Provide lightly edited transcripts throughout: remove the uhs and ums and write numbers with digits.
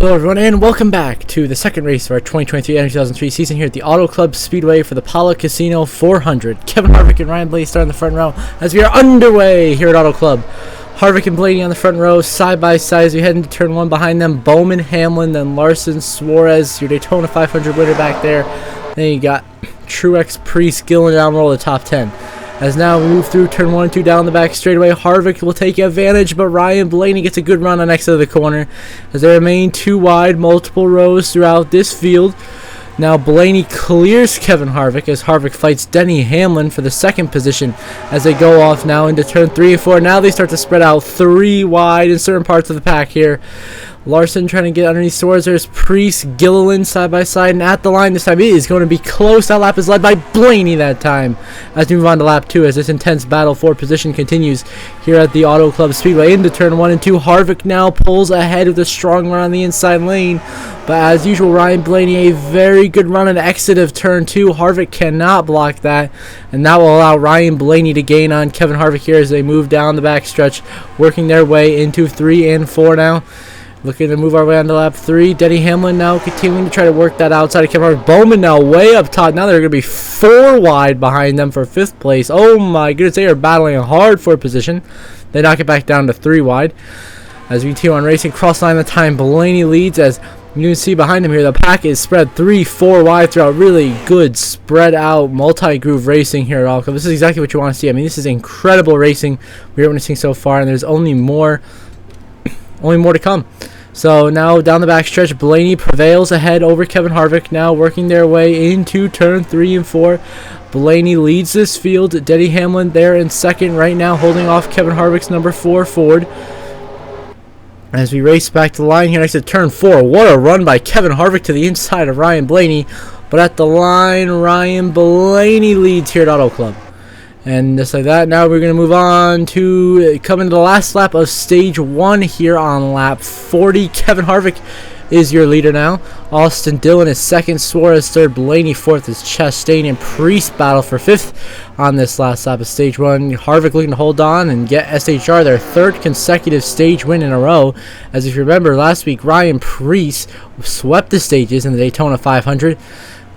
Hello everyone, and welcome back to the second race of our 2023 NR2003 season here at the Auto Club Speedway for the Pala Casino 400. Kevin Harvick and Ryan Blaney start in the front row as we are underway here at Auto Club. Harvick and Blaney on the front row, side by side as we head into turn one. Behind them, Bowman, Hamlin, then Larson, Suarez, your Daytona 500 winner back there. Then you got Truex, Priest, Gillen down roll the top 10. As now we move through turn 1 and 2 down the back straightaway, Harvick will take advantage, but Ryan Blaney gets a good run on exit of the corner as they remain too wide, multiple rows throughout this field. Now Blaney clears Kevin Harvick as Harvick fights Denny Hamlin for the second position as they go off now into turn 3 and 4. Now they start to spread out 3 wide in certain parts of the pack here. Larson trying to get underneath Suarez. There's Priest, Gilliland side by side, and at the line this time it is going to be close. That lap is led by Blaney that time. As we move on to lap 2 as this intense battle for position continues here at the Auto Club Speedway into turn 1 and 2. Harvick now pulls ahead with a strong run on the inside lane, but as usual Ryan Blaney a very good run and exit of turn 2. Harvick cannot block that, and that will allow Ryan Blaney to gain on Kevin Harvick here as they move down the back stretch, working their way into 3 and 4 now. Looking to move our way on to lap 3. Denny Hamlin now continuing to try to work that outside of Kevin Harvick. Bowman now way up top. Now they're going to be 4 wide behind them for 5th place. Oh my goodness, they are battling hard for position. They knock it back down to 3 wide. As we continue on racing, cross line of time, Blaney leads as you can see behind him here. The pack is spread 3-4 wide throughout really good spread out multi-groove racing here at Auto Club. This is exactly what you want to see. I mean, this is incredible racing we're witnessing so far, and there's only more to come. So now down the back stretch, Blaney prevails ahead over Kevin Harvick, now working their way into turn 3 and 4. Blaney leads this field. Denny Hamlin there in second right now, holding off Kevin Harvick's number 4 Ford. As we race back to the line here next to turn 4. What a run by Kevin Harvick to the inside of Ryan Blaney. But at the line, Ryan Blaney leads here at Auto Club. And just like that, now we're going to move on to coming to the last lap of stage 1 here on lap 40. Kevin Harvick is your leader now. Austin Dillon is second, Suarez third, Blaney fourth as Chastain and Priest battle for 5th on this last lap of stage 1. Harvick looking to hold on and get SHR their 3rd consecutive stage win in a row. As if you remember last week, Ryan Priest swept the stages in the Daytona 500.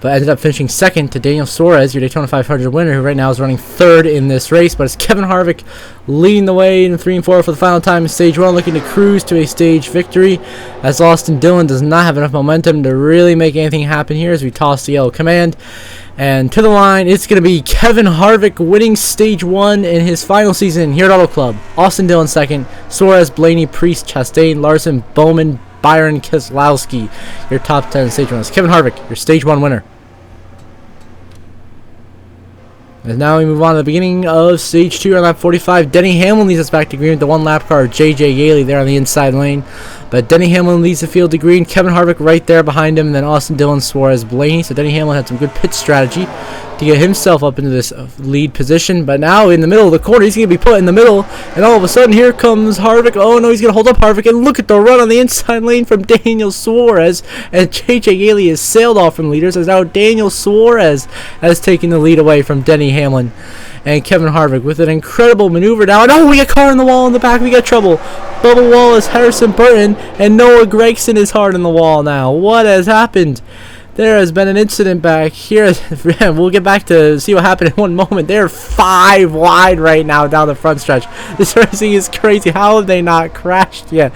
But ended up finishing second to Daniel Suarez, your Daytona 500 winner, who right now is running 3rd in this race. But it's Kevin Harvick leading the way in 3 and 4 for the final time in stage 1, looking to cruise to a stage victory, as Austin Dillon does not have enough momentum to really make anything happen here as we toss the yellow command. And to the line, it's going to be Kevin Harvick winning stage 1 in his final season here at Auto Club. Austin Dillon second, Suarez, Blaney, Priest, Chastain, Larson, Bowman, Byron, Keselowski, your top 10 stage 1. Kevin Harvick, your stage 1 winner. And now we move on to the beginning of stage 2 on lap 45. Denny Hamlin leads us back to green with the 1 lap car, J.J. Yaley there on the inside lane. But Denny Hamlin leads the field to green. Kevin Harvick right there behind him. And then Austin Dillon, Suarez, Blaney. So Denny Hamlin had some good pit strategy to get himself up into this lead position. But now in the middle of the corner, he's going to be put in the middle. And all of a sudden, here comes Harvick. Oh no, he's going to hold up Harvick. And look at the run on the inside lane from Daniel Suarez. And J.J. Yaley has sailed off from leaders as now Daniel Suarez has taken the lead away from Denny Hamlin. And Kevin Harvick with an incredible maneuver now. And oh, we got car in the wall in the back. We got trouble. Bubba Wallace, Harrison Burton, and Noah Gragson is hard in the wall now. What has happened? There has been an incident back here. We'll get back to see what happened in one moment. They're 5 wide right now down the front stretch. This racing is crazy. How have they not crashed yet?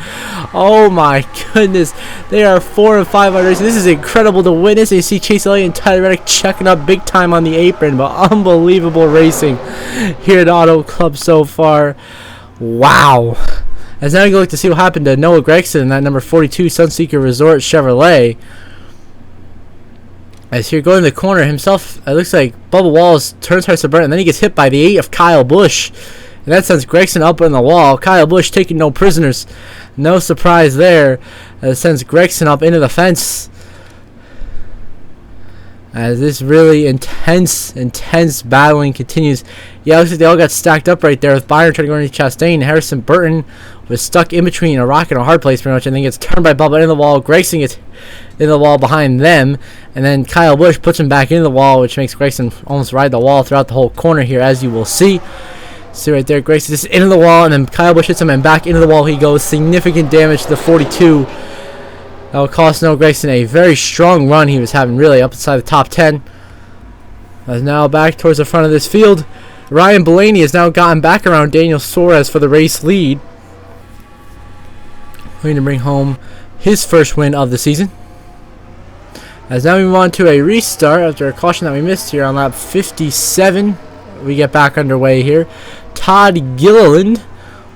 Oh my goodness. They are 4 and 5 wide racing. This is incredible to witness. You see Chase Elliott and Tyler Reddick checking up big time on the apron, but unbelievable racing here at Auto Club so far. Wow. As now you go look to see what happened to Noah Gragson in that number 42 Sunseeker Resort Chevrolet. As here going to the corner himself, it looks like Bubba Wallace turns Harrison Burton, and then he gets hit by the 8 of Kyle Busch. And that sends Gragson up on the wall. Kyle Busch taking no prisoners. No surprise there. That sends Gragson up into the fence. As this really intense battling continues. Yeah, it looks like they all got stacked up right there with Byron trying to go underneath Chastain. Harrison Burton was stuck in between a rock and a hard place pretty much, and then gets turned by Bubba into the wall. Gragson gets in the wall behind them, and then Kyle Busch puts him back into the wall, which makes Gragson almost ride the wall throughout the whole corner here, as you will see. See right there, Gragson just into the wall, and then Kyle Busch hits him, and back into the wall he goes. Significant damage to the 42. That will cost Noah Gragson a very strong run he was having, really, up inside the top 10. As now back towards the front of this field, Ryan Blaney has now gotten back around Daniel Suarez for the race lead, looking to bring home his first win of the season. As now we move on to a restart after a caution that we missed here on lap 57. We get back underway here. Todd Gilliland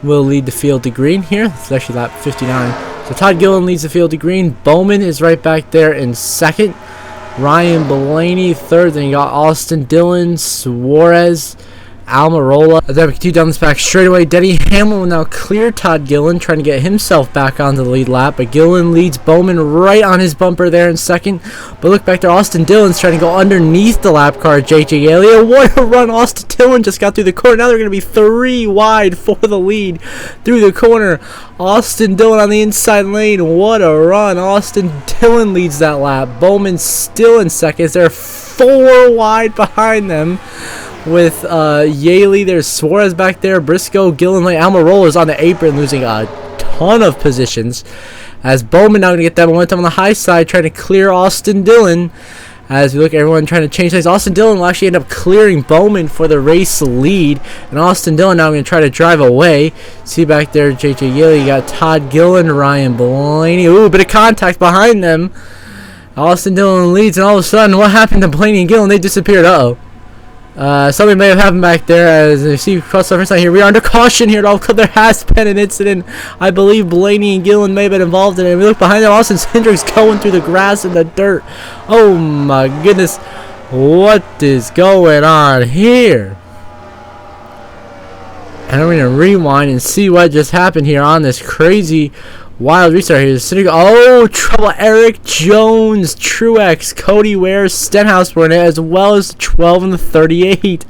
will lead the field to green here. It's actually lap 59. So Todd Gilliland leads the field to green. Bowman is right back there in second. Ryan Blaney third. Then you got Austin Dillon, Suarez, Almirola. As we continue down this back straightaway, Denny Hamlin will now clear Todd Gilliland, trying to get himself back onto the lead lap. But Gilliland leads Bowman right on his bumper there in second. But look back there, Austin Dillon's trying to go underneath the lap car. JJ Elliott, what a run! Austin Dillon just got through the corner. Now they're going to be 3 wide for the lead through the corner. Austin Dillon on the inside lane. What a run! Austin Dillon leads that lap. Bowman still in second. They're 4 wide behind them. With Yaley, there's Suarez back there, Briscoe, Gilliland, Almirola is on the apron, losing a ton of positions. As Bowman now going to get that momentum on the high side, trying to clear Austin Dillon. As we look at everyone trying to change things, Austin Dillon will actually end up clearing Bowman for the race lead. And Austin Dillon now going to try to drive away. See back there, JJ Yaley, you got Todd Gilliland, Ryan Blaney. Ooh, a bit of contact behind them. Austin Dillon leads, and all of a sudden, what happened to Blaney and Gilliland? They disappeared. Something may have happened back there. As you see cross reference line here, we are under caution here at all club. There has been an incident. I believe Blaney and Gilliland may have been involved in it. We look behind them, Austin Hendricks going through the grass and the dirt. Oh my goodness, what is going on here? And we're going to rewind and see what just happened here on this crazy wild restart here. Sitting, oh, trouble. Eric Jones, Truex, Cody Ware, Stenhouse were in it, as well as the 12 and the 38.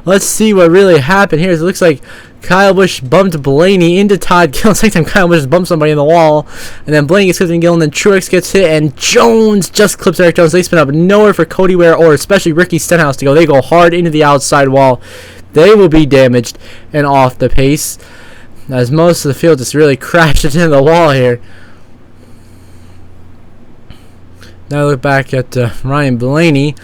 Let's see what really happened here. It looks like Kyle Busch bumped Blaney into Todd Gilliland. Second time Kyle Busch bumped somebody in the wall, and then Blaney gets clipped in Gilliland, then Truex gets hit, and Jones just clips Eric Jones. They spin up nowhere for Cody Ware or especially Ricky Stenhouse to go. They go hard into the outside wall. They will be damaged and off the pace, as most of the field just really crashed into the wall here. Now look back at Ryan Blaney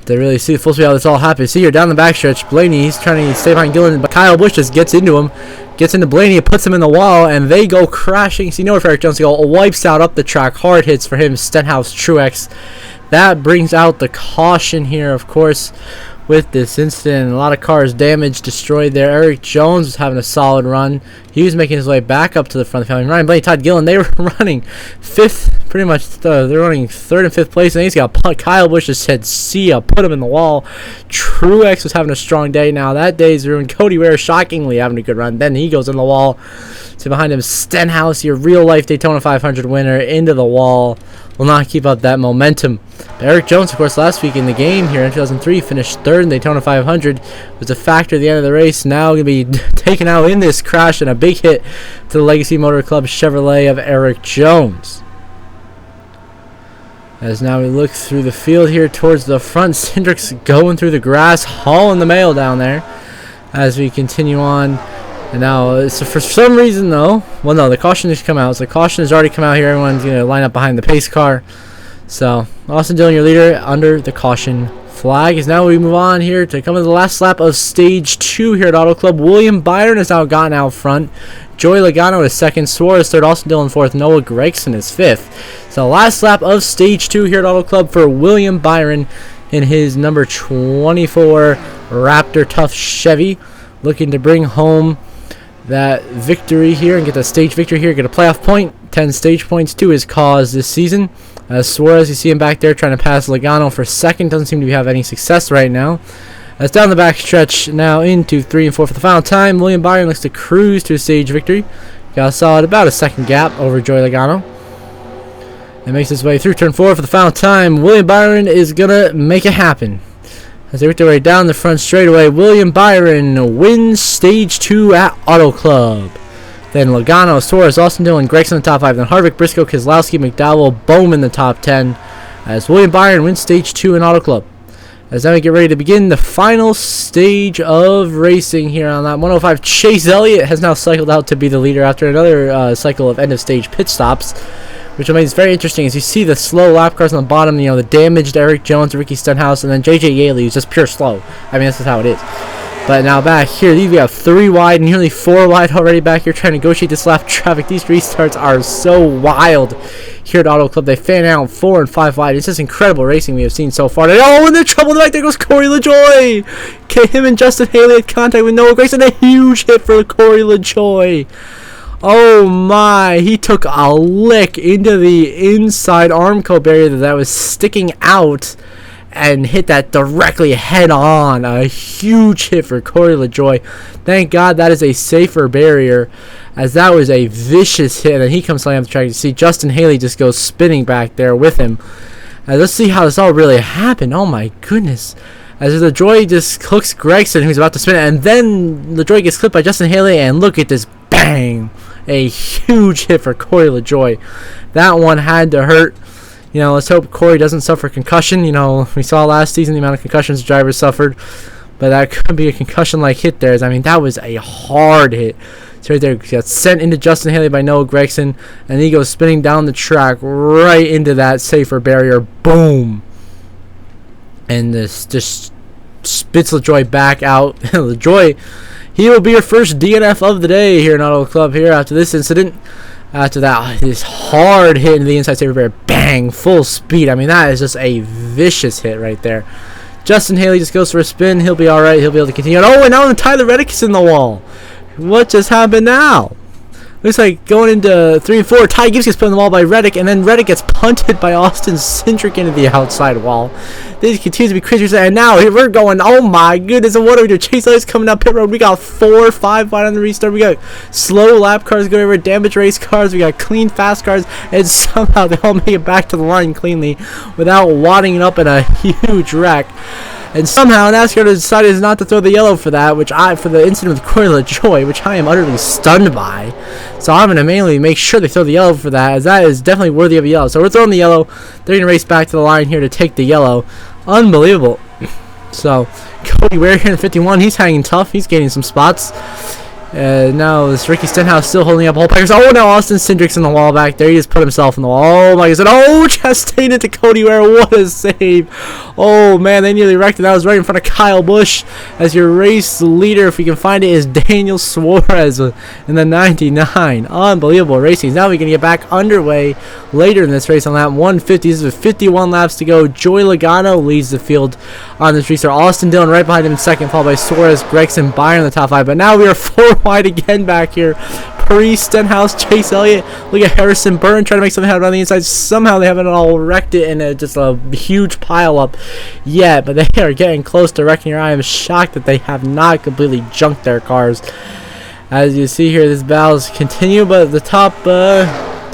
to really see the full speed how this all happened. See here down the backstretch, Blaney, he's trying to stay behind Gilliland, but Kyle Busch just gets into him, gets into Blaney, puts him in the wall, and they go crashing. See nowhere for Eric Jones to go. Wipes out up the track. Hard hits for him, Stenhouse, Truex. That brings out the caution here, of course, with this incident. A lot of cars damaged, destroyed there. Eric Jones was having a solid run. He was making his way back up to the front of the family. Ryan Blaney, Todd Gilliland, they were running 5th, pretty much. They're running 3rd and 5th place, and he's got Kyle Busch just said, see ya, put him in the wall. Truex was having a strong day. Now that day's ruined. Cody Ware shockingly having a good run. Then he goes in the wall. So behind him, Stenhouse, your real-life Daytona 500 winner, into the wall. Will not keep up that momentum. But Eric Jones, of course, last week in the game here in 2003, finished 3rd in Daytona 500. Was a factor at the end of the race. Now going to be taken out in this crash and a big hit to the Legacy Motor Club Chevrolet of Eric Jones. As now we look through the field here towards the front, Hendricks going through the grass, hauling the mail down there as we continue on. And now, so for some reason though, well no, the caution has come out. So the caution has already come out here. Everyone's going to line up behind the pace car. So Austin Dillon, your leader, under the caution flag. As now we move on here to come to the last lap of stage 2 here at Auto Club. William Byron has now gotten out front. Joey Logano is 2nd. Suarez 3rd. Austin Dillon 4th. Noah Gragson is 5th. So last lap of stage 2 here at Auto Club for William Byron in his number 24 Raptor Tough Chevy, looking to bring home that victory here and get that stage victory here, get a playoff point, 10 stage points to his cause this season. As Suarez, you see him back there trying to pass Logano for 2nd, doesn't seem to have any success right now. As down the back stretch now into 3 and 4 for the final time, William Byron looks to cruise to a stage victory. Got a solid about a 2nd gap over Joey Logano. And makes his way through turn 4 for the final time. William Byron is going to make it happen. As they work their way down the front straightaway, William Byron wins stage 2 at Auto Club. Then Logano, Suarez, Austin Dillon, Gragson in the top 5. Then Harvick, Briscoe, Keselowski, McDowell, Bowman in the top 10. As William Byron wins stage 2 in Auto Club. As now we get ready to begin the final stage of racing here on that 105. Chase Elliott has now cycled out to be the leader after another cycle of end of stage pit stops. which will make this very interesting. As you see the slow lap cars on the bottom, you know, the damaged Eric Jones, Ricky Stenhouse, and then JJ Yaley, who's just pure slow. I mean, that's just how it is. But now back here, we have 3 wide and nearly 4 wide already back here trying to negotiate this lap traffic. These restarts are so wild here at Auto Club. They fan out 4 and 5 wide. It's just incredible racing we have seen so far. Oh, and they're trouble in the back. There goes Corey LaJoy. Okay, him and Justin Haley had contact with Noah Gragson. A huge hit for Corey LaJoy. Oh my, he took a lick into the inside Armco barrier that was sticking out and hit that directly head on. A huge hit for Corey LaJoy. Thank God that is a safer barrier, as that was a vicious hit. And he comes flying up the track. You see Justin Haley just goes spinning back there with him. Let's see how this all really happened. Oh my goodness. As LaJoy just hooks Gragson, who's about to spin it, and then LaJoy gets clipped by Justin Haley, and look at this, bang! A huge hit for Corey LaJoy. That one had to hurt. You know, let's hope Corey doesn't suffer concussion. You know, we saw last season the amount of concussions drivers suffered, but that could be a concussion-like hit there. I mean, that was a hard hit. So right there, he got sent into Justin Haley by Noah Gragson, and he goes spinning down the track right into that safer barrier. Boom! And this just spits LaJoy back out. LaJoy, he will be your first DNF of the day here in Auto Club here after this incident. After that, this hard hit into the inside safer barrier. Bang! Full speed. I mean, that is just a vicious hit right there. Justin Haley just goes for a spin. He'll be alright. He'll be able to continue. Oh, and now Tyler Reddick is in the wall. What just happened now? Looks like going into 3 and 4, Ty Gibbs gets put on the wall by Reddick, and then Reddick gets punted by Austin Cindric into the outside wall. This continues to be crazy, and now here we're going, oh my goodness, and what do we do? Chase Elliott's coming down pit road. We got 4, 5 wide on the restart. We got slow lap cars going over, damaged race cars. We got clean fast cars, and somehow they all make it back to the line cleanly without wadding it up in a huge wreck. And somehow NASCAR decided not to throw the yellow for that, for the incident with Corey LaJoy, which I am utterly stunned by. So I'm going to mainly make sure they throw the yellow for that, as that is definitely worthy of a yellow. So we're throwing the yellow. They're going to race back to the line here to take the yellow. Unbelievable. So Cody Ware here in 51, he's hanging tough. He's gaining some spots. Now this Ricky Stenhouse still holding up whole packers. Oh, now Austin Cindric's in the wall back there. He just put himself in the wall. Oh my God! Oh, Chastain into Cody Ware. What a save! Oh man, they nearly wrecked it. That was right in front of Kyle Busch. As your race leader, if we can find it, is Daniel Suarez in the 99. Unbelievable racing. Now we're gonna get back underway later in this race on lap 150. This is with 51 laps to go. Joey Logano leads the field on this restart. Austin Dillon right behind him in second, followed by Suarez, Gragson, Byron in the top 5. But now we are 4 wide again back here. Paris, Stenhouse, Chase Elliott. Look at Harrison Burton trying to make something happen on the inside. Somehow they haven't all wrecked it in just a huge pile up yet, but they are getting close to wrecking her. I am shocked that they have not completely junked their cars. As you see here, this battles continue, but the top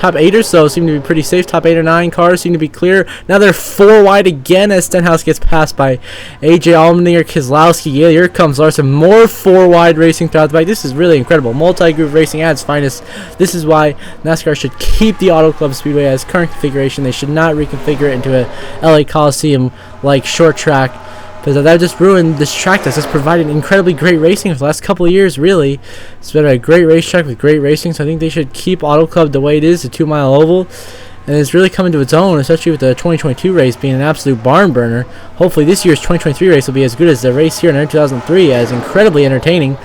8 or so seem to be pretty safe. Top 8 or 9 cars seem to be clear. Now they're 4 wide again as Stenhouse gets passed by AJ Allmendinger, Keselowski. Yeah, here comes Larson. More 4 wide racing throughout the back. This is really incredible. Multi-group racing at its finest. This is why NASCAR should keep the Auto Club Speedway as current configuration. They should not reconfigure it into a LA Coliseum like short track, because that just ruined this track that's just provided incredibly great racing for the last couple of years, really. It's been a great racetrack with great racing, so I think they should keep Auto Club the way it is, the 2-mile oval. And it's really coming to its own, especially with the 2022 race being an absolute barn burner. Hopefully this year's 2023 race will be as good as the race here in NR2003, as incredibly entertaining.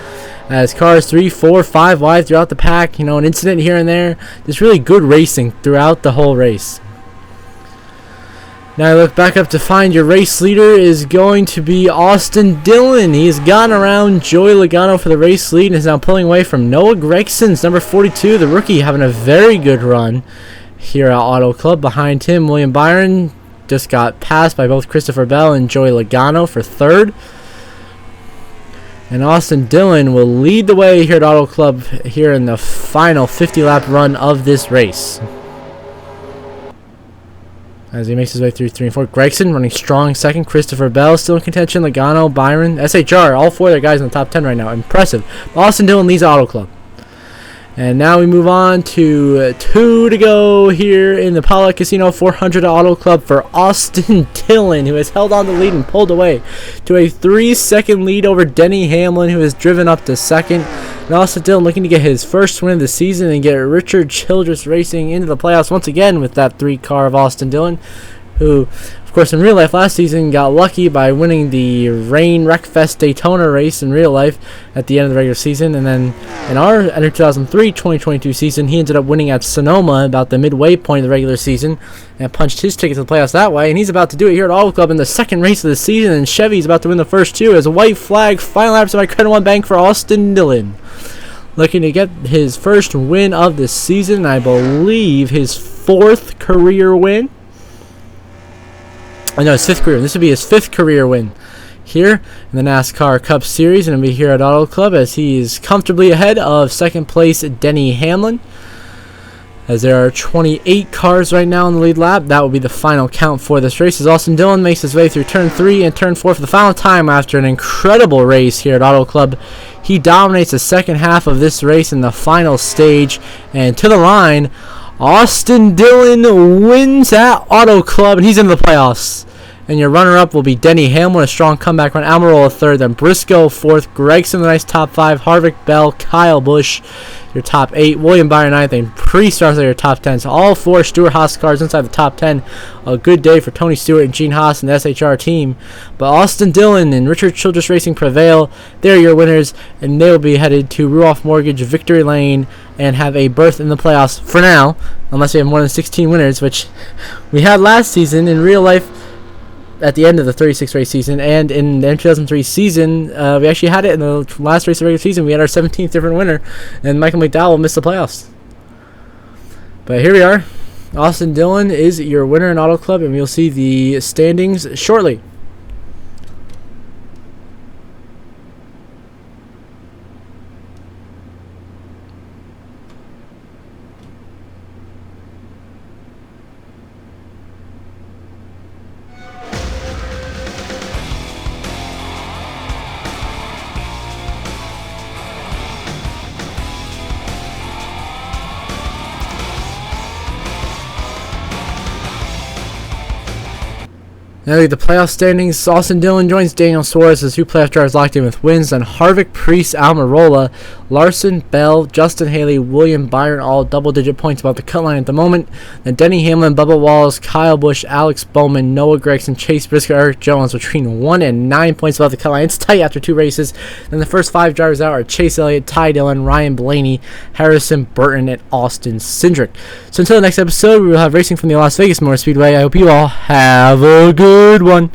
As cars 3, 4, 5 wide throughout the pack, you know, an incident here and there. Just really good racing throughout the whole race. Now I look back up to find your race leader is going to be Austin Dillon. He's gotten around Joey Logano for the race lead and is now pulling away from Noah Gregson's number 42, the rookie, having a very good run here at Auto Club. Behind him, William Byron just got passed by both Christopher Bell and Joey Logano for third. And Austin Dillon will lead the way here at Auto Club here in the final 50-lap run of this race. As he makes his way through 3 and 4. Gragson running strong second. Christopher Bell still in contention. Logano, Byron, SHR. All 4 of their guys in the top 10 right now. Impressive. Austin Dillon leads Auto Club. And now we move on to 2 to go here in the Pala Casino 400 Auto Club for Austin Dillon, who has held on the lead and pulled away to a 3-second lead over Denny Hamlin, who has driven up to second. And Austin Dillon looking to get his first win of the season and get Richard Childress Racing into the playoffs once again with that 3 car of Austin Dillon, who, of course, in real life last season got lucky by winning the Rain Wreckfest Daytona race in real life at the end of the regular season. And then in our NR2003 2022 season, he ended up winning at Sonoma about the midway point of the regular season and punched his ticket to the playoffs that way. And he's about to do it here at Auto Club in the second race of the season. And Chevy's about to win the first 2 as a white flag final laps by Credit One Bank for Austin Dillon. Looking to get his first win of the season, I believe his 4th career win. I know his 5th career. This would be his 5th career win here in the NASCAR Cup Series, and it'll be here at Auto Club as he is comfortably ahead of second place Denny Hamlin. As there are 28 cars right now in the lead lap, that will be the final count for this race as Austin Dillon makes his way through turn 3 and turn 4 for the final time after an incredible race here at Auto Club. He dominates the second half of this race in the final stage, and to the line, Austin Dillon wins at Auto Club, and he's into the playoffs. And your runner-up will be Denny Hamlin, a strong comeback run. Almirola 3rd, then Briscoe 4th, Gregson, the nice top 5, Harvick, Bell, Kyle Busch, your top 8, William Byron 9th, and Pre-Stars are your top 10. So all 4 Stewart-Haas cars inside the top 10. A good day for Tony Stewart and Gene Haas and the SHR team. But Austin Dillon and Richard Childress Racing prevail. They're your winners, and they will be headed to Ruoff Mortgage Victory Lane and have a berth in the playoffs for now, unless we have more than 16 winners, which we had last season in real life. At the end of the 36 race season, and in the 2003 season, we actually had it in the last race of the regular season. We had our 17th different winner, and Michael McDowell missed the playoffs. But here we are. Austin Dillon is your winner in Auto Club, and we'll see the standings shortly. Now the playoff standings, Austin Dillon joins Daniel Suarez as 2 playoff drivers locked in with wins. Then Harvick, Priest, Almirola, Larson, Bell, Justin Haley, William Byron, all double-digit points above the cut line at the moment. Then Denny Hamlin, Bubba Wallace, Kyle Busch, Alex Bowman, Noah Gregson, Chase Briscoe, Eric Jones between 1 and 9 points above the cut line. It's tight after 2 races. Then the first 5 drivers out are Chase Elliott, Ty Dillon, Ryan Blaney, Harrison Burton, and Austin Cindric. So until the next episode, we will have racing from the Las Vegas Motor Speedway. I hope you all have a good one.